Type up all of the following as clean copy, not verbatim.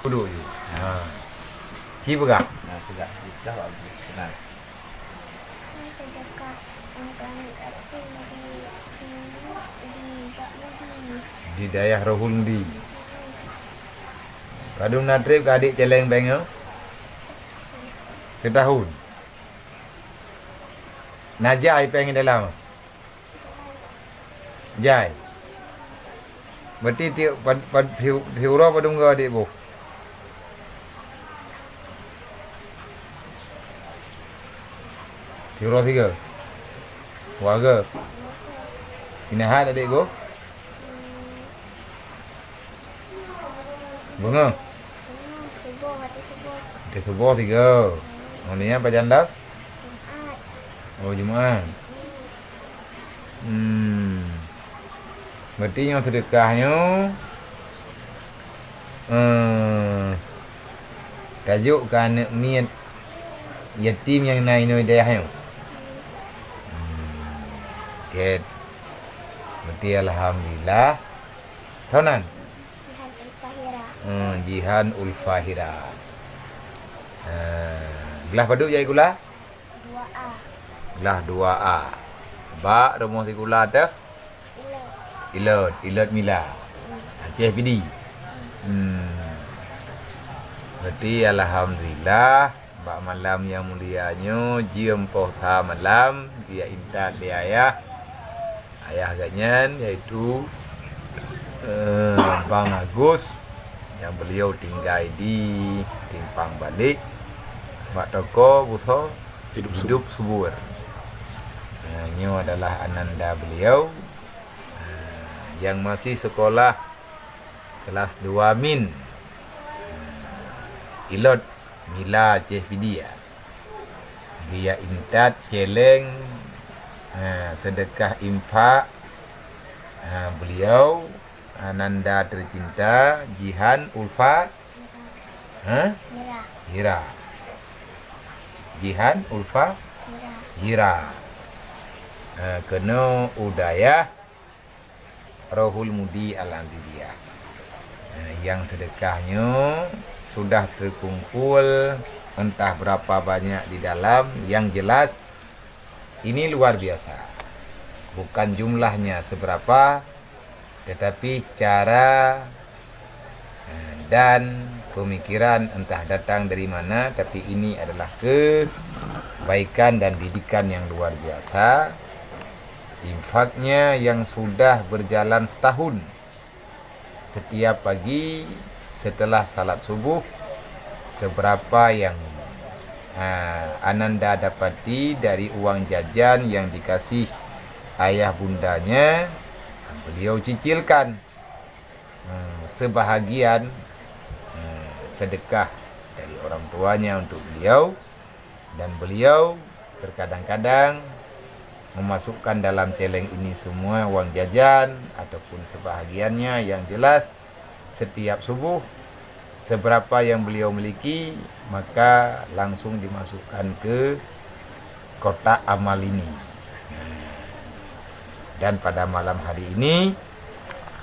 Kudu je. Ci berah. Tegak kita bagus. Benar. Sedekah engkau itu Di daerah Rohul Mudi. Kadung natrip ke adik celeng bengyo. Setahun. Najai pengen dalam. Jai. Berarti tiura padung ke adik bu. Tiura 3. Warga. Inahat adik bu. Bunga. sebuah hati sebuah Dia sebuah 3. Oh ni apa janda? Oh Jumaat. Berarti yang sedekahnya tajuk ke anak niat yatim yang naik no dayahnya. Okey. Berarti alhamdulillah. Tahunan. Jihan Al-Fahira Jihan Ulfahira. Gelah paduk jai gula? 2A Gelah 2A. Ba rumah si gula dah. Ilot mila. Aceh PD. Berarti alhamdulillah bak malam yang mulianya jiem posa malam dia intat dia ayah ganyan iaitu Bang Agus yang beliau tinggal di Timpang Balik mak toko buso hidup subur. Ini adalah ananda beliau yang masih sekolah kelas 2 min. Ilot Mila Aceh Pidia. Dia intat celeng sedekah infak beliau ananda tercinta Jihan Ulfa Hira. Jihan Ulfa Hira. Kena udaya Rohul Mudi Al-Andidiyah. Yang sedekahnya sudah terkumpul entah berapa banyak di dalam. Yang jelas ini luar biasa. Bukan jumlahnya seberapa, tetapi cara dan pemikiran entah datang dari mana, tapi ini adalah kebaikan dan didikan yang luar biasa. Infaknya yang sudah berjalan setahun. Setiap pagi setelah salat subuh, seberapa yang ananda dapati dari uang jajan yang dikasih ayah bundanya, beliau cicilkan sebahagian sedekah dari orang tuanya untuk beliau. Dan beliau terkadang-kadang memasukkan dalam celeng ini semua uang jajan ataupun sebahagiannya. Yang jelas setiap subuh seberapa yang beliau miliki maka langsung dimasukkan ke kotak amal ini. Dan pada malam hari ini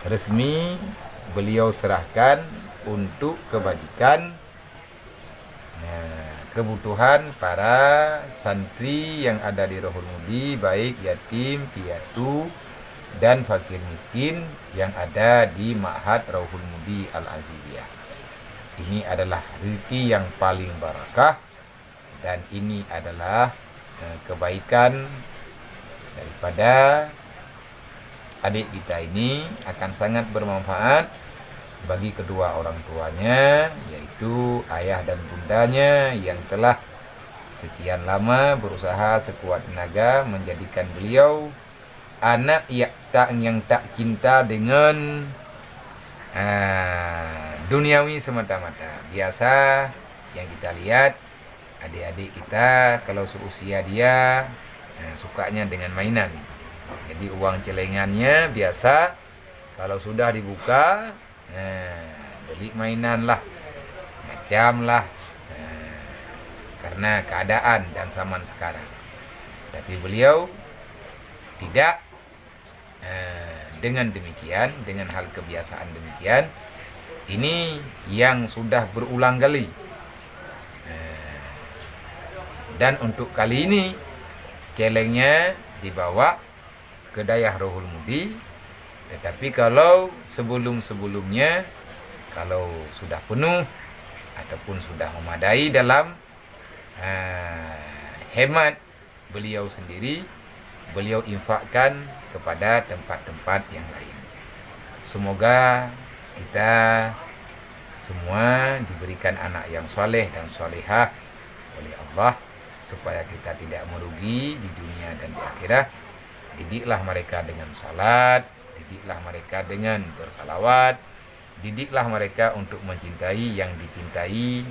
resmi beliau serahkan untuk kebajikan kebutuhan para santri yang ada di Rohul Mudi, baik yatim, piatu, dan fakir miskin yang ada di Ma'had Rohul Mudi Al-Aziziyah. Ini adalah rezeki yang paling barakah, dan ini adalah kebaikan daripada adik kita ini akan sangat bermanfaat bagi kedua orang tuanya, yaitu ayah dan bundanya yang telah sekian lama berusaha sekuat tenaga menjadikan beliau anak yang tak cinta dengan duniawi semata-mata. Biasa yang kita lihat adik-adik kita kalau seusia dia sukanya dengan mainan. Jadi uang celengannya biasa kalau sudah dibuka beli mainan lah, macam lah, karena keadaan dan zaman sekarang. Tapi beliau tidak dengan demikian, dengan hal kebiasaan demikian. Ini yang sudah berulang kali. Dan untuk kali ini celengnya dibawa ke Dayah Rohul Mudi. Tetapi kalau sebelum-sebelumnya, kalau sudah penuh ataupun sudah memadai dalam hemat beliau sendiri, beliau infakkan kepada tempat-tempat yang lain. Semoga kita semua diberikan anak yang soleh dan solehah oleh Allah, supaya kita tidak merugi di dunia dan di akhirat. Didiklah mereka dengan salat, didiklah mereka dengan bersalawat, didiklah mereka untuk mencintai yang dicintai,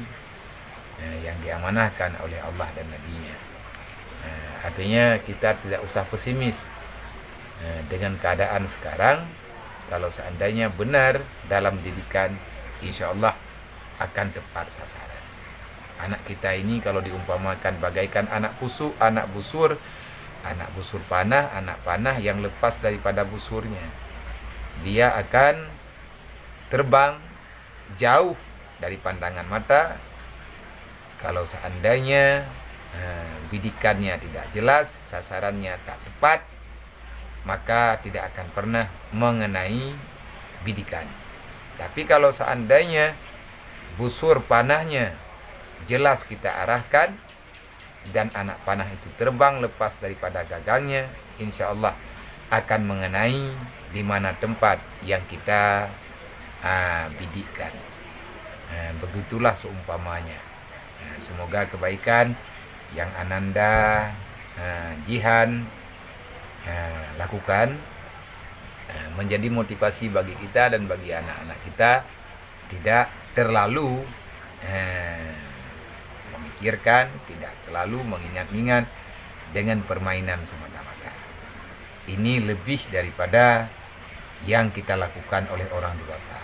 yang diamanahkan oleh Allah dan Nabi-Nya. Artinya kita tidak usah pesimis dengan keadaan sekarang. Kalau seandainya benar dalam didikan, insya Allah akan tepat sasaran. Anak kita ini kalau diumpamakan bagaikan anak busur panah, anak panah yang lepas daripada busurnya. Dia akan terbang jauh dari pandangan mata. Kalau seandainya bidikannya tidak jelas, sasarannya tak tepat, maka tidak akan pernah mengenai bidikan. Tapi kalau seandainya busur panahnya jelas kita arahkan dan anak panah itu terbang lepas daripada gagangnya, insya Allah akan mengenai di mana tempat yang kita bidikkan. Begitulah seumpamanya. Semoga kebaikan yang Ananda Jihan lakukan menjadi motivasi bagi kita dan bagi anak-anak kita, tidak terlalu memikirkan, tidak terlalu mengingat-ingat dengan permainan semata-mata. Ini lebih daripada yang kita lakukan oleh orang dewasa.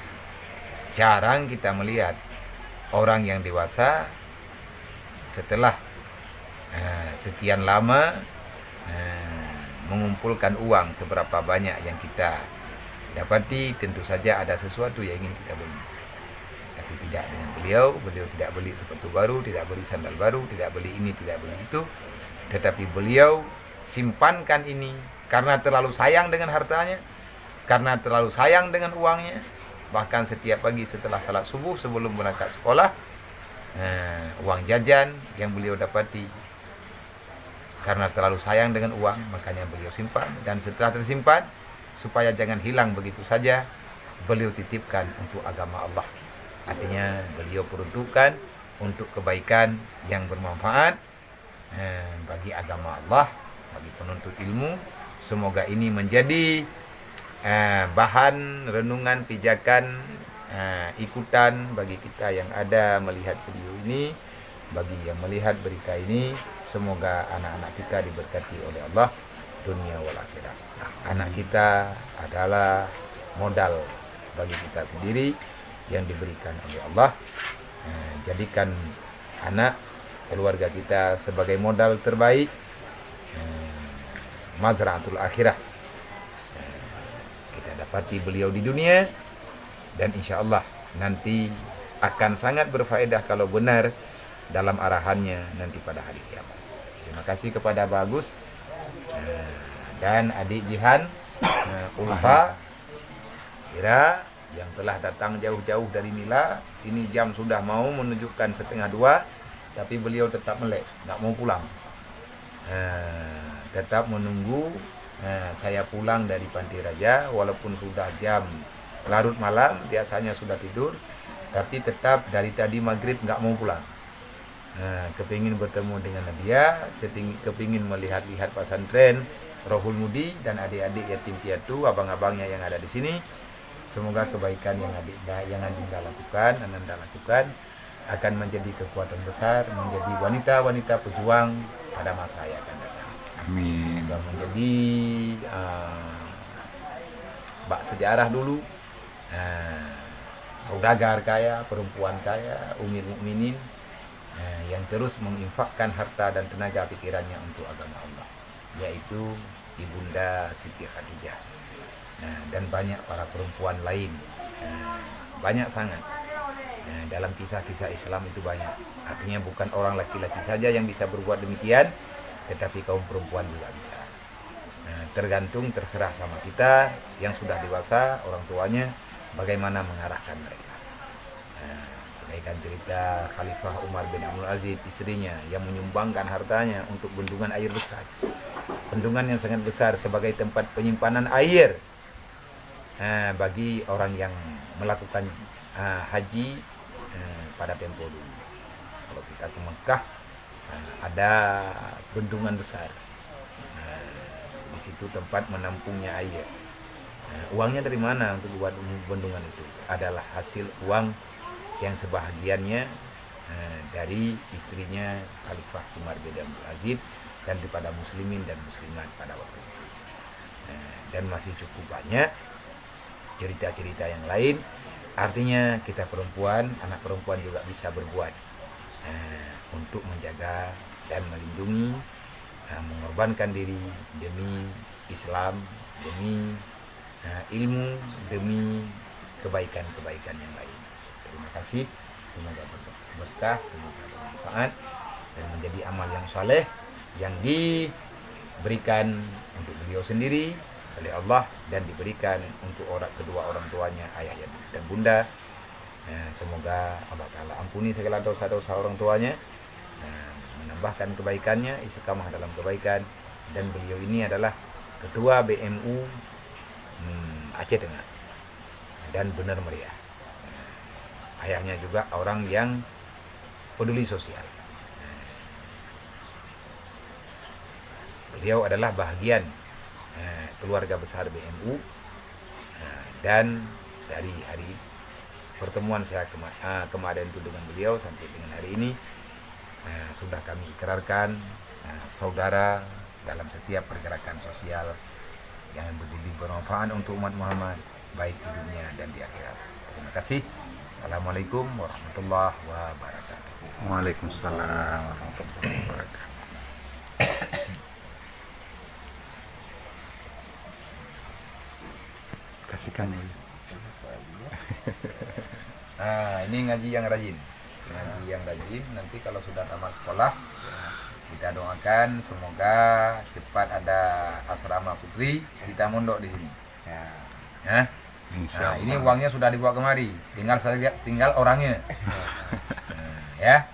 Jarang kita melihat orang yang dewasa setelah sekian lama mengumpulkan uang seberapa banyak yang kita dapati, tentu saja ada sesuatu yang ingin kita beli. Tapi tidak dengan beliau tidak beli sepatu baru, tidak beli sandal baru, tidak beli ini, tidak beli itu. Tetapi beliau simpankan ini karena terlalu sayang dengan hartanya, karena terlalu sayang dengan uangnya. Bahkan setiap pagi setelah salat subuh, sebelum berangkat sekolah, uang jajan yang beliau dapati, karena terlalu sayang dengan uang, makanya beliau simpan. Dan setelah tersimpan, supaya jangan hilang begitu saja, beliau titipkan untuk agama Allah. Artinya beliau peruntukkan untuk kebaikan yang bermanfaat bagi agama Allah, bagi penuntut ilmu. Semoga ini menjadi bahan renungan, pijakan, ikutan bagi kita yang ada melihat video ini, bagi yang melihat berita ini. Semoga anak-anak kita diberkati oleh Allah dunia wal akhirat. Anak kita adalah modal bagi kita sendiri yang diberikan oleh Allah. Jadikan anak keluarga kita sebagai modal terbaik, mazra'atul akhirah. Kita dapati beliau di dunia, dan insya Allah nanti akan sangat berfaedah kalau benar dalam arahannya nanti pada hari kiamat. Terima kasih kepada Bagus dan adik Jihan, Ulfa, Ira, yang telah datang jauh-jauh dari Mila. Ini jam sudah mau menunjukkan 1:30, tapi beliau tetap melek, nggak mau pulang. Tetap menunggu saya pulang dari Panti Raja, walaupun sudah jam larut malam, biasanya sudah tidur, tapi tetap dari tadi maghrib nggak mau pulang. Kepingin bertemu dengan Nadia, kepingin melihat-lihat pesantren Rohul Mudi dan adik-adik yatim piatu, abang-abangnya yang ada di sini. Semoga kebaikan yang Ananda lakukan akan menjadi kekuatan besar, menjadi wanita-wanita pejuang pada masa yang akan datang. Amin. Semoga menjadi bak sejarah dulu, saudagar kaya, perempuan kaya, umil mukminin, yang terus menginfakkan harta dan tenaga pikirannya untuk agama Allah, yaitu Ibunda Siti Khadijah, dan banyak para perempuan lain banyak sangat. Nah, dalam kisah-kisah Islam itu banyak. Artinya bukan orang laki-laki saja yang bisa berbuat demikian, tetapi kaum perempuan juga bisa. Nah, tergantung, terserah sama kita yang sudah dewasa, orang tuanya, bagaimana mengarahkan mereka. Nah, bagaikan cerita Khalifah Umar bin Abdul Aziz, istrinya yang menyumbangkan hartanya untuk bendungan air besar. Bendungan yang sangat besar sebagai tempat penyimpanan air bagi orang yang melakukan haji pada tempo dulu. Kalau kita ke Mekah, ada bendungan besar. Di situ tempat menampungnya air. Uangnya dari mana untuk buat bendungan itu? Adalah hasil uang yang sebahagiannya dari istrinya Khalifah Umar bin Abdul Aziz dan daripada muslimin dan muslimat pada waktu itu. Dan masih cukup banyak cerita-cerita yang lain. Artinya kita perempuan, anak perempuan juga bisa berbuat untuk menjaga dan melindungi, mengorbankan diri demi Islam, demi ilmu, demi kebaikan-kebaikan yang lain. Terima kasih, semoga berkah, semoga bermanfaat dan menjadi amal yang saleh yang diberikan untuk beliau sendiri oleh Allah dan diberikan untuk kedua orang tuanya, ayah dan bunda. Semoga Allah Ta'ala ampuni segala dosa-dosa orang tuanya, menambahkan kebaikannya, istiqamah dalam kebaikan. Dan beliau ini adalah ketua BMU Aceh Tengah dan benar meriah. Ayahnya juga orang yang peduli sosial. Beliau adalah bahagian keluarga besar BMU, dan dari hari pertemuan saya kemarin itu dengan beliau sampai dengan hari ini sudah kami ikrarkan saudara dalam setiap pergerakan sosial yang begitu bermanfaat untuk umat Muhammad baik di dunia dan di akhirat. Terima kasih. Assalamualaikum warahmatullahi wabarakatuh. Waalaikumsalam warahmatullahi wabarakatuh. Kasihkan dulu. Nah, ini ngaji yang rajin. Ngaji yang rajin, nanti kalau sudah tamat sekolah, kita doakan semoga cepat ada asrama putri, kita mondok di sini. Ya. Nah, ini uangnya sudah dibawa kemari, tinggal orangnya. Ya.